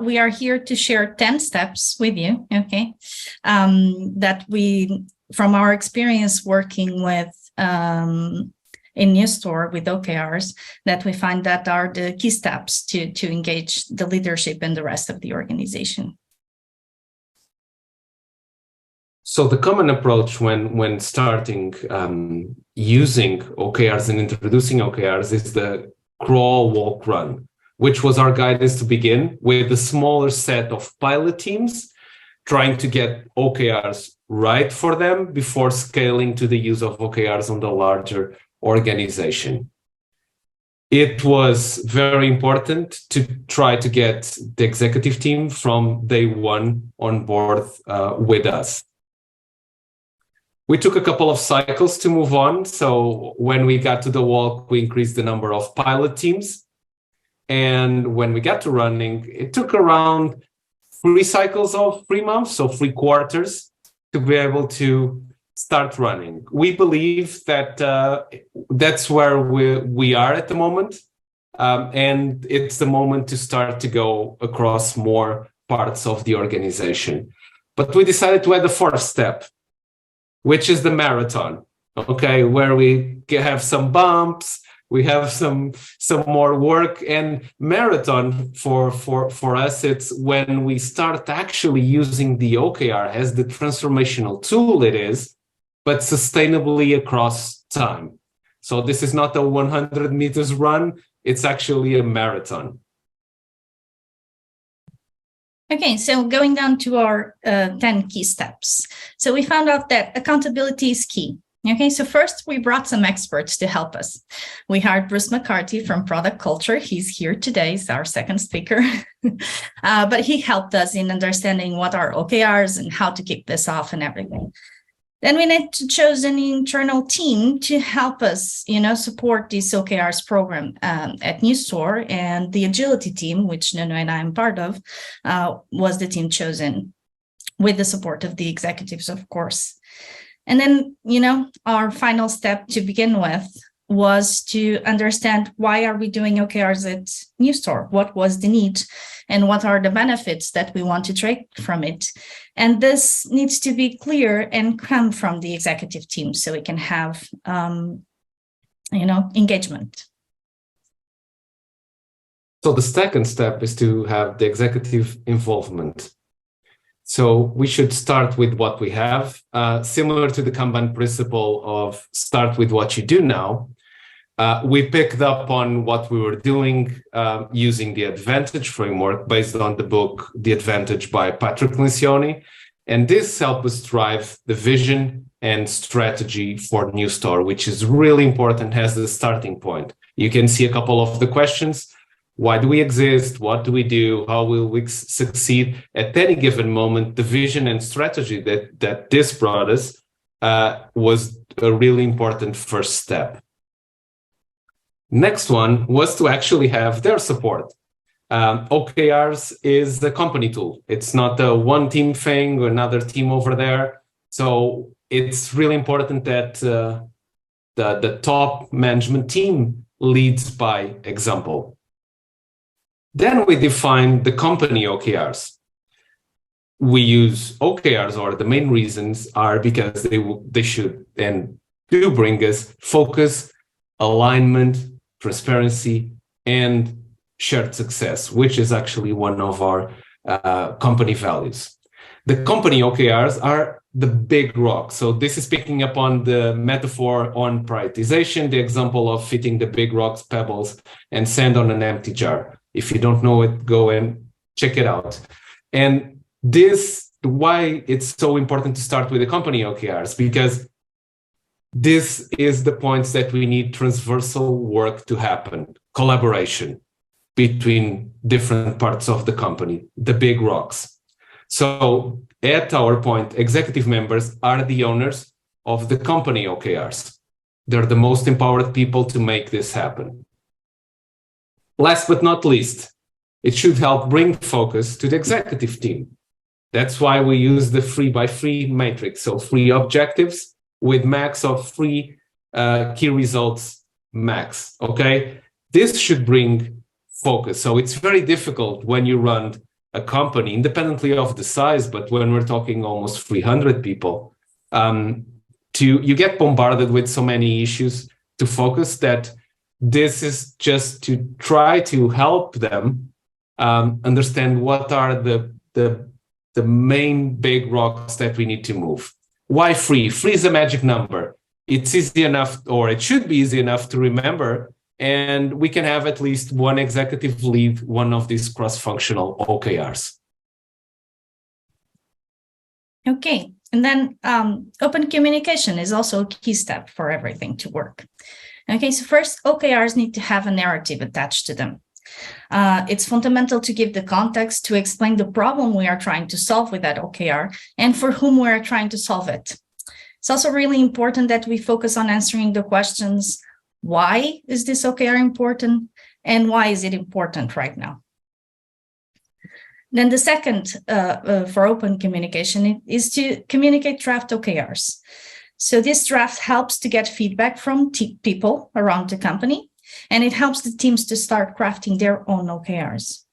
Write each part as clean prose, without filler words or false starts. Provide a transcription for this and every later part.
we are here to share 10 steps with you, okay, that we, from our experience working with in NewStore with OKRs, that we find that are the key steps to engage the leadership and the rest of the organization. So the common approach when starting using OKRs and introducing OKRs is the crawl, walk, run, which was our guidance to begin with a smaller set of pilot teams trying to get OKRs right for them before scaling to the use of OKRs on the larger organization. It was very important to try to get the executive team from day one on board with us. We took a couple of cycles to move on. So when we got to the walk, we increased the number of pilot teams. And when we got to running, it took around 3 cycles of 3 months, so 3 quarters, to be able to start running. We believe that that's where we are at the moment. And it's the moment to start to go across more parts of the organization. But we decided to add the 4th step, which is the marathon, okay, where we have some bumps, we have some more work. And marathon for us, it's when we start actually using the OKR as the transformational tool it is, but sustainably across time. So this is not a 100 meters run, it's actually a marathon. Okay, so going down to our 10 key steps. So we found out that accountability is key. Okay, so first we brought some experts to help us. We hired Bruce McCarthy from Product Culture. He's here today, he's our second speaker. But he helped us in understanding what are OKRs and how to kick this off and everything. Then we need to choose an internal team to help us, support this OKRs program at NewStore, and the Agility team, which Nuno and I am part of, was the team chosen with the support of the executives, of course. And then, our final step to begin with was to understand why are we doing OKRs at NewStore? What was the need and what are the benefits that we want to take from it? And this needs to be clear and come from the executive team so we can have, engagement. So the second step is to have the executive involvement. So we should start with what we have, similar to the Kanban principle of start with what you do now. We picked up on what we were doing using the Advantage framework based on the book, The Advantage by Patrick Lencioni. And this helped us drive the vision and strategy for NewStore, which is really important as the starting point. You can see a couple of the questions. Why do we exist? What do we do? How will we succeed? At any given moment, the vision and strategy that this brought us was a really important first step. Next one was to actually have their support. OKRs is the company tool. It's not a one team thing or another team over there. So it's really important that the top management team leads by example. Then we define the company OKRs. We use OKRs, or the main reasons are because they should and do bring us focus, alignment, transparency, and shared success, which is actually one of our company values. The company OKRs are the big rock. So this is picking up on the metaphor on prioritization, the example of fitting the big rocks, pebbles, and sand on an empty jar. If you don't know it, go and check it out. And this, why it's so important to start with the company OKRs, because this is the points that we need transversal work to happen, collaboration between different parts of the company, the big rocks. So at our point, executive members are the owners of the company OKRs. They're the most empowered people to make this happen. Last but not least, it should help bring focus to the executive team. That's why we use the 3x3 matrix. So 3 objectives with max of 3 key results max, okay? This should bring focus. So it's very difficult when you run a company, independently of the size, but when we're talking almost 300 people, you get bombarded with so many issues to focus that this is just to try to help them understand what are the main big rocks that we need to move. Why 3? 3 is a magic number. It's easy enough, or it should be easy enough to remember, and we can have at least one executive lead one of these cross-functional OKRs. Okay, and then open communication is also a key step for everything to work. Okay, so first, OKRs need to have a narrative attached to them. It's fundamental to give the context to explain the problem we are trying to solve with that OKR and for whom we are trying to solve it. It's also really important that we focus on answering the questions, why is this OKR important and why is it important right now? Then the second for open communication is to communicate draft OKRs. So this draft helps to get feedback from people around the company, and it helps the teams to start crafting their own OKRs.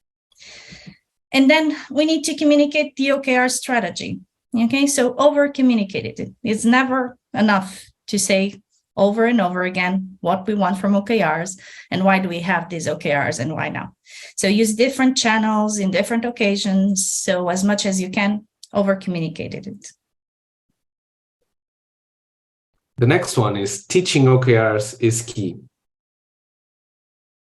And then we need to communicate the OKR strategy. Okay, so over-communicate it. It's never enough to say over and over again what we want from OKRs and why do we have these OKRs and why now. So use different channels in different occasions. So as much as you can, over-communicate it. The next one is teaching OKRs is key.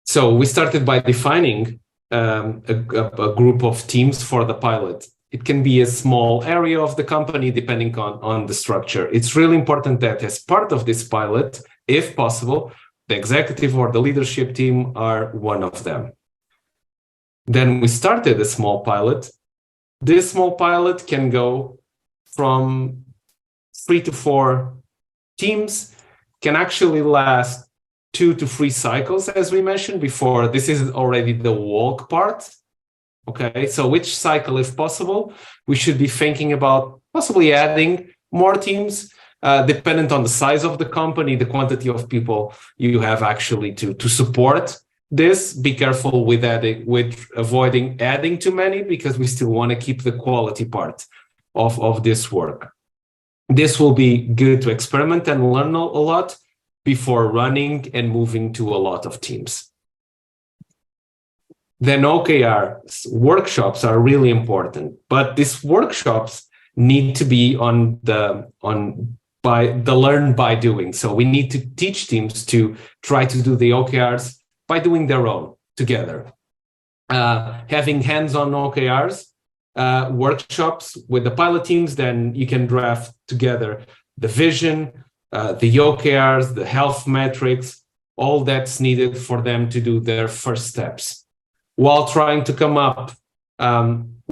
So we started by defining a group of teams for the pilot. It can be a small area of the company, depending on the structure. It's really important that as part of this pilot, if possible, the executive or the leadership team are one of them. Then we started a small pilot. This small pilot can go from 3 to 4 teams, can actually last 2 to 3 cycles, as we mentioned before. This is already the walk part. Okay, so which cycle, if possible, we should be thinking about possibly adding more teams, dependent on the size of the company, the quantity of people you have actually to support this. Be careful with avoiding adding too many, because we still want to keep the quality part of this work. This will be good to experiment and learn a lot before running and moving to a lot of teams. Then OKR workshops are really important, but these workshops need to be by the learn by doing. So we need to teach teams to try to do the OKRs by doing their own together. Having hands-on OKRs workshops with the pilot teams, then you can draft together the vision, the OKRs, the health metrics, all that's needed for them to do their first steps, while trying to come up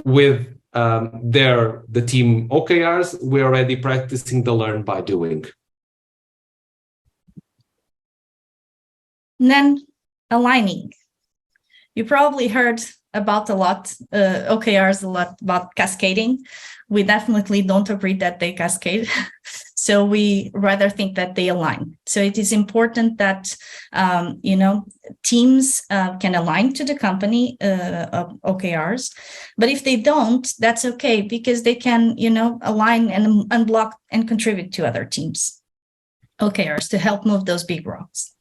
with the team OKRs. We're already practicing the learn by doing. And then aligning. You probably heard about OKRs a lot about cascading. We definitely don't agree that they cascade. So we rather think that they align. So it is important that, teams can align to the company OKRs, but if they don't, that's okay, because they can, align and unblock and contribute to other teams OKRs to help move those big rocks.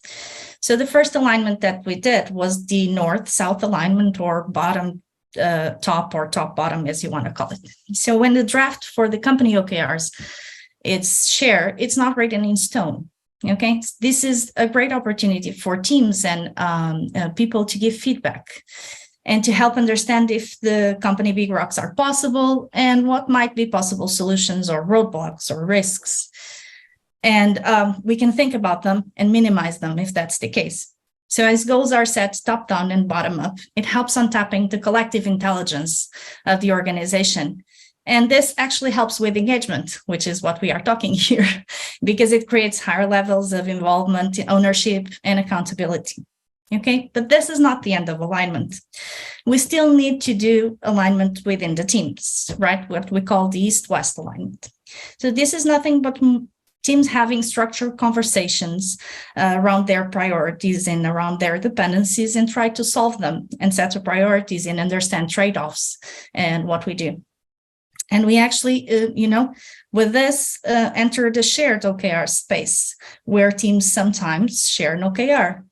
So the first alignment that we did was the north-south alignment, or bottom top, or top bottom, as you want to call it. So when the draft for the company OKRs it's shared, it's not written in stone. Okay, this is a great opportunity for teams and people to give feedback and to help understand if the company big rocks are possible and what might be possible solutions or roadblocks or risks. And we can think about them and minimize them if that's the case. So as goals are set top down and bottom up, it helps on tapping the collective intelligence of the organization. And this actually helps with engagement, which is what we are talking here, because it creates higher levels of involvement, ownership, and accountability. Okay, but this is not the end of alignment. We still need to do alignment within the teams, right? What we call the East-West alignment. So this is nothing but teams having structured conversations around their priorities and around their dependencies and try to solve them and set the priorities and understand trade-offs and what we do. And we actually, with this, enter the shared OKR space where teams sometimes share an OKR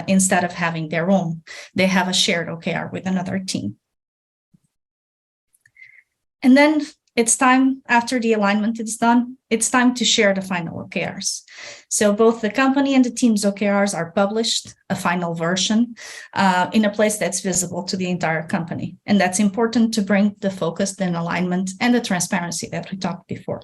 instead of having their own. They have a shared OKR with another team. And then it's time, after the alignment is done, it's time to share the final OKRs. So both the company and the team's OKRs are published, a final version, in a place that's visible to the entire company. And that's important to bring the focus, the alignment, and the transparency that we talked before.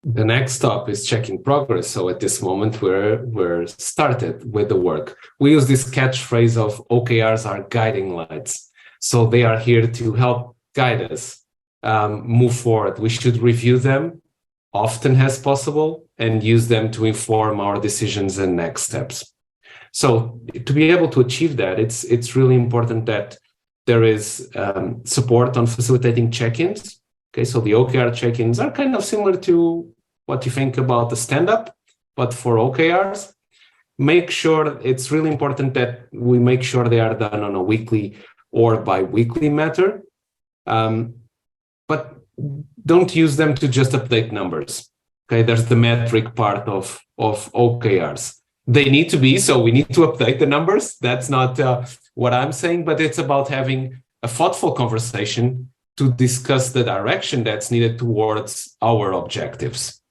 The next stop is checking progress. So at this moment, we're started with the work. We use this catchphrase of OKRs are guiding lights. So they are here to help guide us move forward. We should review them often as possible and use them to inform our decisions and next steps. So to be able to achieve that, it's really important that there is support on facilitating check-ins. Okay, so the OKR check-ins are kind of similar to what you think about the stand-up, but for OKRs. Make sure, it's really important that we make sure they are done on a weekly or bi-weekly matter. But don't use them to just update numbers. Okay, there's the metric part of OKRs. They need to be, so we need to update the numbers. That's not what I'm saying, but it's about having a thoughtful conversation to discuss the direction that's needed towards our objectives.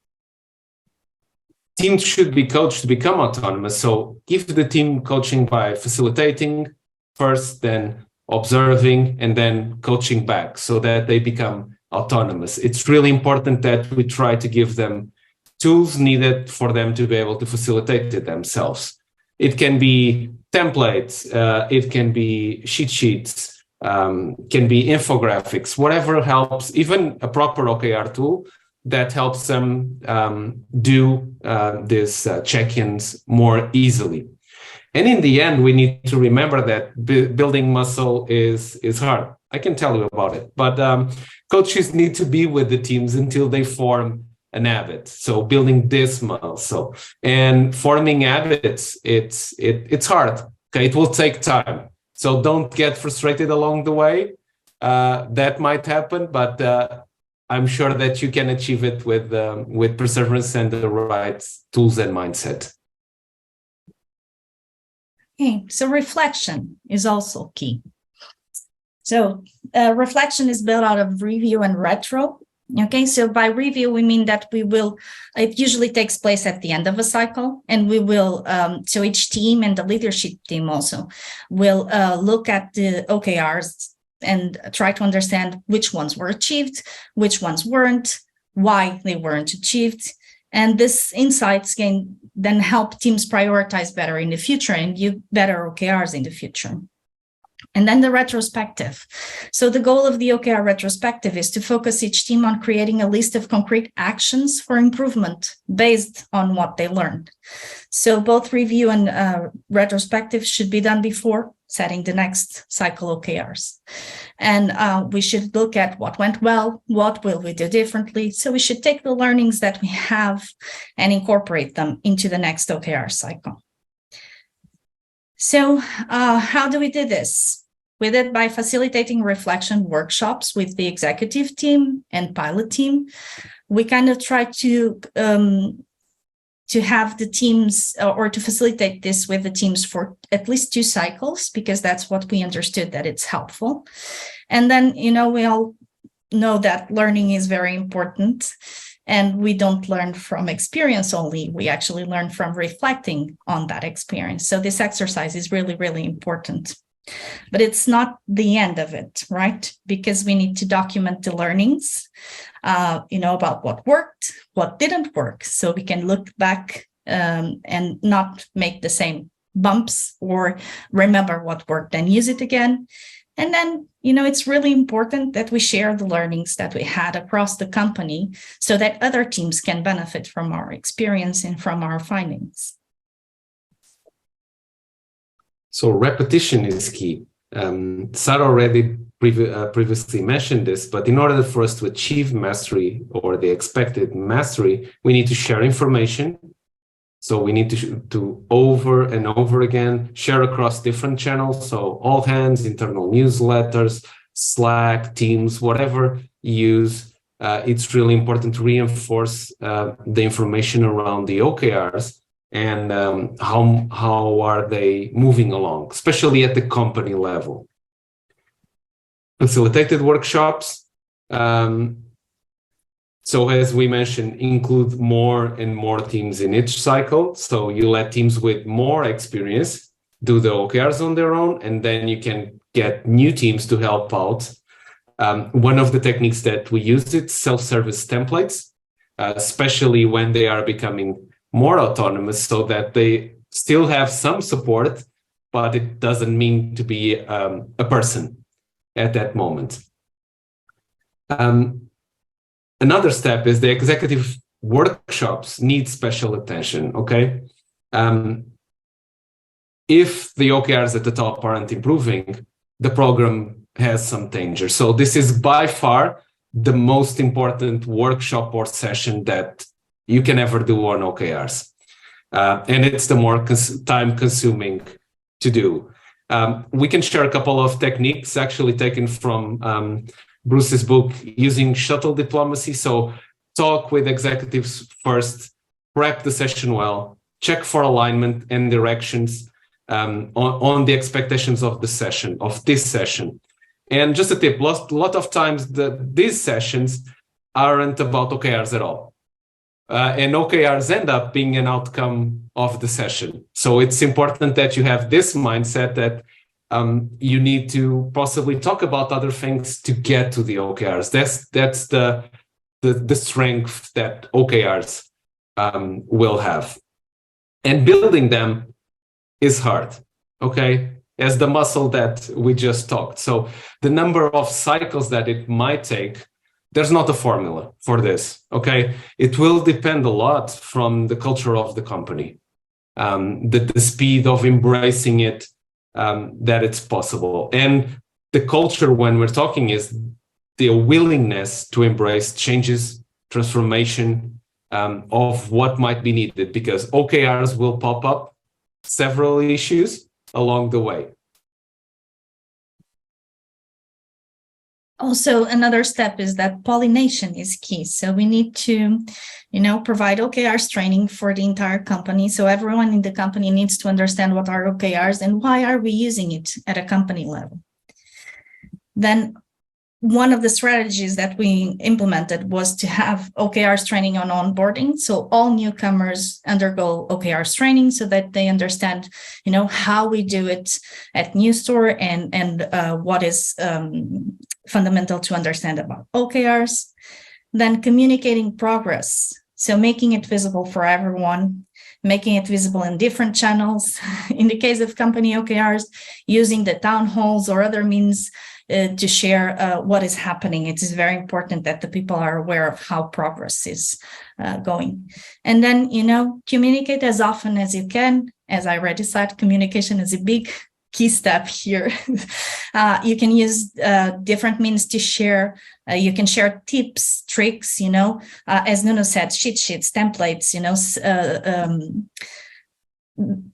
Teams should be coached to become autonomous. So give the team coaching by facilitating first, then observing, and then coaching back so that they become autonomous. It's really important that we try to give them tools needed for them to be able to facilitate it themselves. It can be templates, it can be cheat sheets, can be infographics, whatever helps, even a proper OKR tool that helps them do these check-ins more easily. And in the end, we need to remember that building muscle is hard. I can tell you about it, but coaches need to be with the teams until they form an habit. So building this muscle and forming habits, it's hard. Okay, it will take time. So don't get frustrated along the way. That might happen, but I'm sure that you can achieve it with perseverance and the right tools and mindset. Okay, so reflection is also key. So reflection is built out of review and retro. Okay, so by review, we mean that it usually takes place at the end of a cycle, and we will, so each team and the leadership team also will look at the OKRs and try to understand which ones were achieved, which ones weren't, why they weren't achieved. And this insights can then help teams prioritize better in the future and give better OKRs in the future. And then the retrospective. So the goal of the OKR retrospective is to focus each team on creating a list of concrete actions for improvement based on what they learned. So both review and retrospective should be done before setting the next cycle OKRs. And we should look at what went well, what will we do differently. So we should take the learnings that we have and incorporate them into the next OKR cycle. So how do we do this? We did by facilitating reflection workshops with the executive team and pilot team. We kind of try to have the teams or to facilitate this with the teams for at least 2 cycles, because that's what we understood that it's helpful. And then, we all know that learning is very important. And we don't learn from experience only. We actually learn from reflecting on that experience. So this exercise is really, really important. But it's not the end of it, right? Because we need to document the learnings, about what worked, what didn't work. So we can look back and not make the same bumps, or remember what worked and use it again. And then, it's really important that we share the learnings that we had across the company so that other teams can benefit from our experience and from our findings. So repetition is key. Sara already previously mentioned this, but in order for us to achieve mastery or the expected mastery, we need to share information. So we need to over and over again share across different channels. So all hands, internal newsletters, Slack, Teams, whatever you use. It's really important to reinforce the information around the OKRs and how are they moving along, especially at the company level. Facilitated workshops. So as we mentioned, include more and more teams in each cycle. So you let teams with more experience do the OKRs on their own, and then you can get new teams to help out. One of the techniques that we use is self-service templates, especially when they are becoming more autonomous, so that they still have some support, but it doesn't mean to be a person at that moment. Another step is the executive workshops need special attention, okay? If the OKRs at the top aren't improving, the program has some danger. So this is by far the most important workshop or session that you can ever do on OKRs. And it's the more time-consuming to do. We can share a couple of techniques actually taken from Bruce's book, Using Shuttle Diplomacy. So talk with executives first, prep the session well, check for alignment and directions on the expectations of the session, of this session. And just a tip, a lot of times these sessions aren't about OKRs at all. And OKRs end up being an outcome of the session. So it's important that you have this mindset that you need to possibly talk about other things to get to the OKRs. That's the strength that OKRs will have. And building them is hard, okay? As the muscle that we just talked. So the number of cycles that it might take, there's not a formula for this, okay? It will depend a lot from the culture of the company, the speed of embracing it, that it's possible. And the culture when we're talking is the willingness to embrace changes, transformation of what might be needed, because OKRs will pop up several issues along the way. Also, another step is that pollination is key. So we need to, provide OKRs training for the entire company. So everyone in the company needs to understand what are OKRs and why are we using it at a company level. Then one of the strategies that we implemented was to have OKRs training on onboarding. So all newcomers undergo OKRs training so that they understand, how we do it at NewStore and what is fundamental to understand about OKRs. Then communicating progress. So making it visible for everyone, making it visible in different channels. In the case of company OKRs, using the town halls or other means to share what is happening. It is very important that the people are aware of how progress is going. And then, communicate as often as you can. As I already said, communication is a big key step here. You can use different means to share. You can share tips, tricks, as Nuno said, cheat sheets, templates,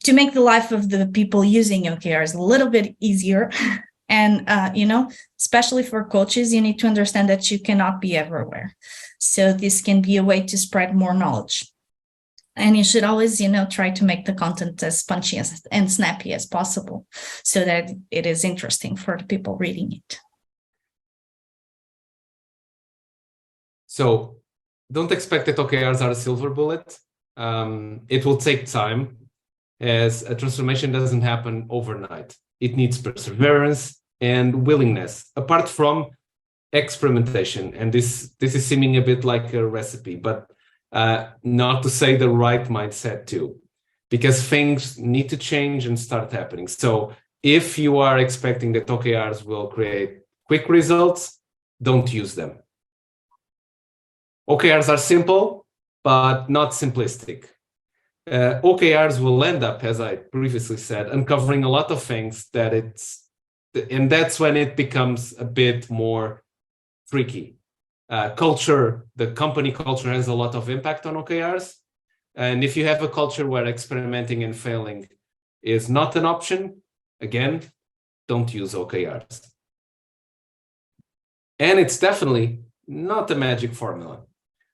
to make the life of the people using OKRs a little bit easier. And, especially for coaches, you need to understand that you cannot be everywhere. So this can be a way to spread more knowledge. And you should always, try to make the content as punchy and snappy as possible so that it is interesting for the people reading it. So don't expect that OKRs are a silver bullet. It will take time, as a transformation doesn't happen overnight. It needs perseverance and willingness, apart from experimentation. And this is seeming a bit like a recipe, but not to say the right mindset too, because things need to change and start happening. So if you are expecting that OKRs will create quick results, don't use them. OKRs are simple, but not simplistic. OKRs will end up, as I previously said, uncovering a lot of things that it's And that's when it becomes a bit more tricky. Culture, the company culture has a lot of impact on OKRs. And if you have a culture where experimenting and failing is not an option, again, don't use OKRs. And it's definitely not a magic formula.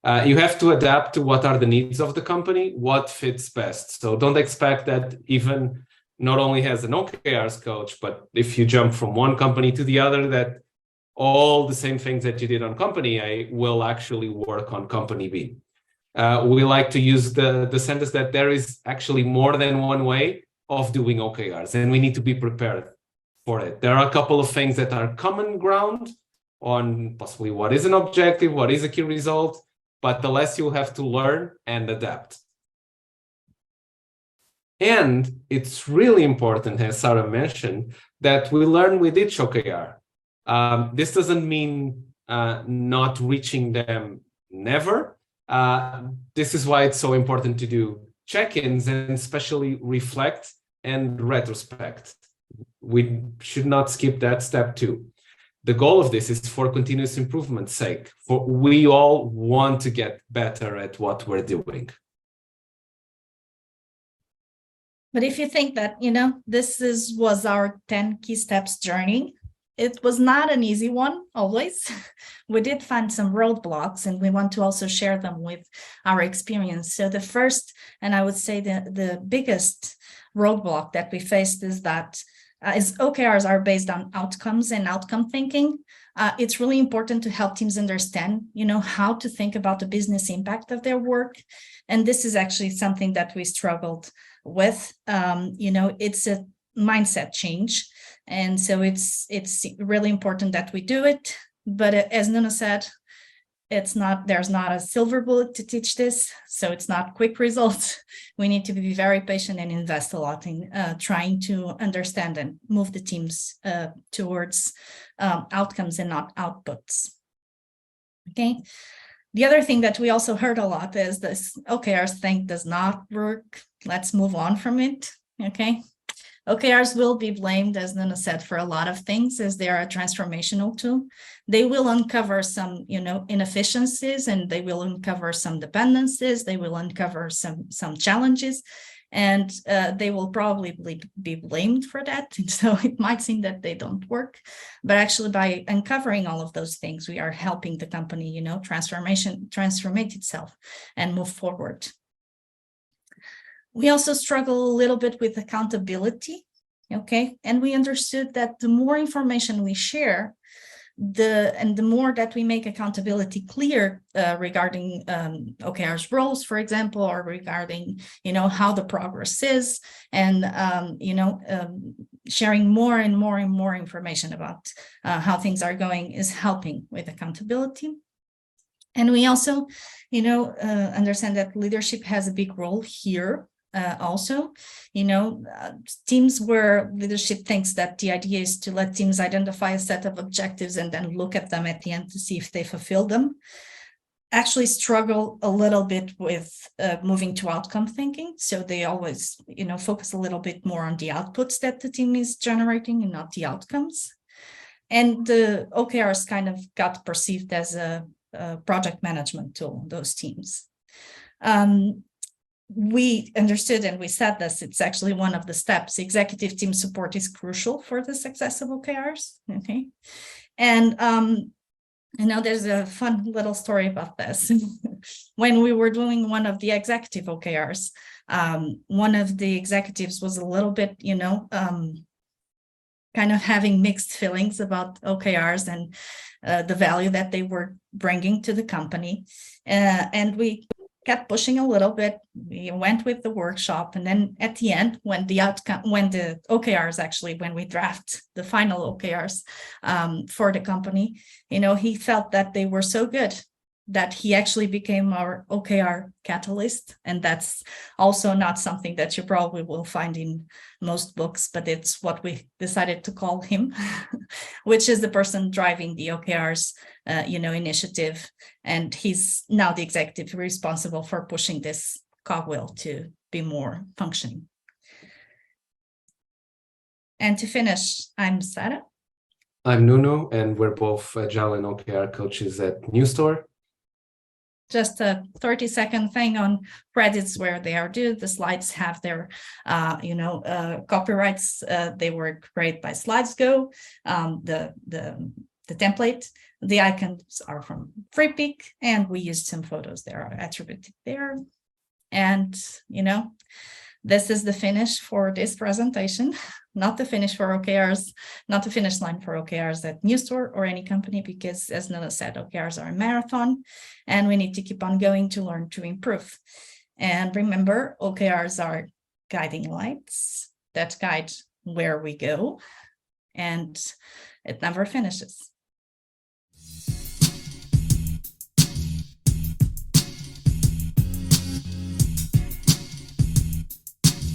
You have to adapt to what are the needs of the company, what fits best. So don't expect that even not only has an OKRs coach, but if you jump from one company to the other, that all the same things that you did on company A will actually work on company B. We like to use the sentence that there is actually more than one way of doing OKRs, and we need to be prepared for it. There are a couple of things that are common ground on possibly what is an objective, what is a key result, but the less you have to learn and adapt. And it's really important, as Sara mentioned, that we learn with each OKR. This doesn't mean not reaching them never. This is why it's so important to do check-ins and especially reflect and retrospect. We should not skip that step too. The goal of this is for continuous improvement's sake. For we all want to get better at what we're doing. But if you think that, this was our 10 key steps journey, it was not an easy one always. We did find some roadblocks, and we want to also share them with our experience. So the first, and I would say the biggest roadblock that we faced is that OKRs are based on outcomes and outcome thinking. It's really important to help teams understand, how to think about the business impact of their work. And this is actually something that we struggled with. It's a mindset change. And so it's really important that we do it. But as Nuno said, there's not a silver bullet to teach this. So it's not quick results. We need to be very patient and invest a lot in trying to understand and move the teams towards outcomes and not outputs. Okay. The other thing that we also heard a lot is this OKRs thing does not work. Let's move on from it. Okay. OKRs will be blamed, as Nuno said, for a lot of things, as they are a transformational tool. They will uncover some, inefficiencies, and they will uncover some dependencies. They will uncover some challenges, and they will probably be blamed for that. And so it might seem that they don't work, but actually by uncovering all of those things, we are helping the company, transformate itself and move forward. We also struggle a little bit with accountability, okay? And we understood that the more information we share, the more that we make accountability clear regarding OKR's roles, for example, or regarding, how the progress is, and, sharing more and more and more information about how things are going is helping with accountability. And we also, understand that leadership has a big role here. Also, teams where leadership thinks that the idea is to let teams identify a set of objectives and then look at them at the end to see if they fulfill them, actually struggle a little bit with moving to outcome thinking. So they always, focus a little bit more on the outputs that the team is generating and not the outcomes. And the OKRs kind of got perceived as a project management tool, those teams. We understood, and we said this, it's actually one of the steps. Executive team support is crucial for the success of OKRs. Okay. And there's a fun little story about this. When we were doing one of the executive OKRs, one of the executives was a little bit, kind of having mixed feelings about OKRs and the value that they were bringing to the company. And we kept pushing a little bit. We went with the workshop, and then at the end, when the OKRs, actually, when we draft the final OKRs for the company, he felt that they were so good that he actually became our OKR catalyst. And that's also not something that you probably will find in most books, but it's what we decided to call him, which is the person driving the OKRs, initiative. And he's now the executive responsible for pushing this cogwheel to be more functioning. And to finish, I'm Sara. I'm Nuno, and we're both Agile and OKR coaches at NewStore. Just a 30-second thing on credits where they are due. The slides have their, copyrights. They were created by SlidesGo. The template, the icons are from FreePic, and we used some photos that are attributed there. And, this is the finish for this presentation, not the finish for OKRs, not the finish line for OKRs at NewStore or any company, because as Nuno said, OKRs are a marathon and we need to keep on going to learn to improve. And remember, OKRs are guiding lights that guide where we go, and it never finishes.